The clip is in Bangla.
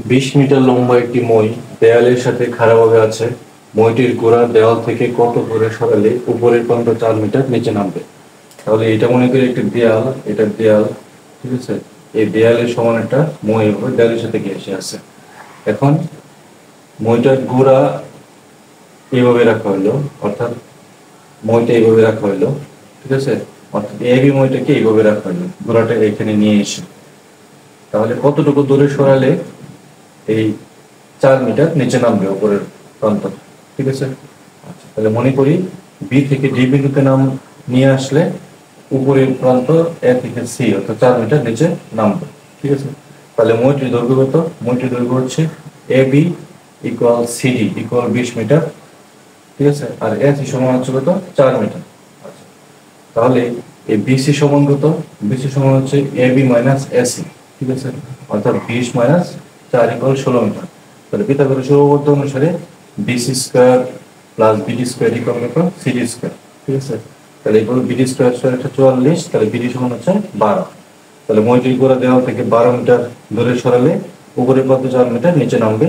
20 মিটার লম্বা একটি মই দেয়ালের সাথে খাড়াভাবে আছে। মইটির গোড়া দেওয়াল থেকে কত দূরে সরালে উপরের প্রান্ত 4 মিটার নিচে নামবে? তাহলে এটা মনে করি একটি দেয়াল, এটা দেয়াল, ঠিক আছে। এই দেয়ালের সমান একটা মই এভাবে দেয়ালের সাথে ঘেঁষে আছে। এখন মইটার গোড়া এইভাবে রাখা হলো, অর্থাৎ মইটা এইভাবে রাখা হলো, ঠিক আছে। অর্থাৎ এবি মইটাকে এইভাবে রাখা হলো, গোড়াটা এখানে নিয়ে এসে। তাহলে কতটুকু দূরে সরালে এই 4 মিটার নিচে নামবে উপরের প্রান্ত, ঠিক আছে। আচ্ছা, তাহলে মনে করি বি থেকে ডি বিন্দুতে নাম নিয়ে আসলে উপরের প্রান্ত এ থেকে সি অর্থাৎ 4 মিটার নিচে নামবে, ঠিক আছে। তাহলে মইটির দৈর্ঘ্য কত? মইটির দৈর্ঘ্য হচ্ছে A B equal CD equal 20 metre, ঠিক আছে। আর এসি সমান হচ্ছে কত? 4 মিটার। আচ্ছা, তাহলে এই বিসি সমান কত? বিসি সমান হচ্ছে এ বি মাইনাস এসি, ঠিক আছে। অর্থাৎ 20 মাইনাস 4 ইকুয়াল 16 মিটার। তাহলে পিথাগোরাসের উপপাদ্য অনুসারে BC square plus BD square equal কত? সিডি স্কয়ার, ঠিক আছে। তাহলে এগুলো বিডি স্কয়ার স্কয়ার একটা 44, তাহলে বিডি সমান হচ্ছে 12। তাহলে মইটির গোড়া দেওয়াল থেকে 12 মিটার দূরে সরালে উপরের প্রান্ত 4 মিটার নিচে নামবে।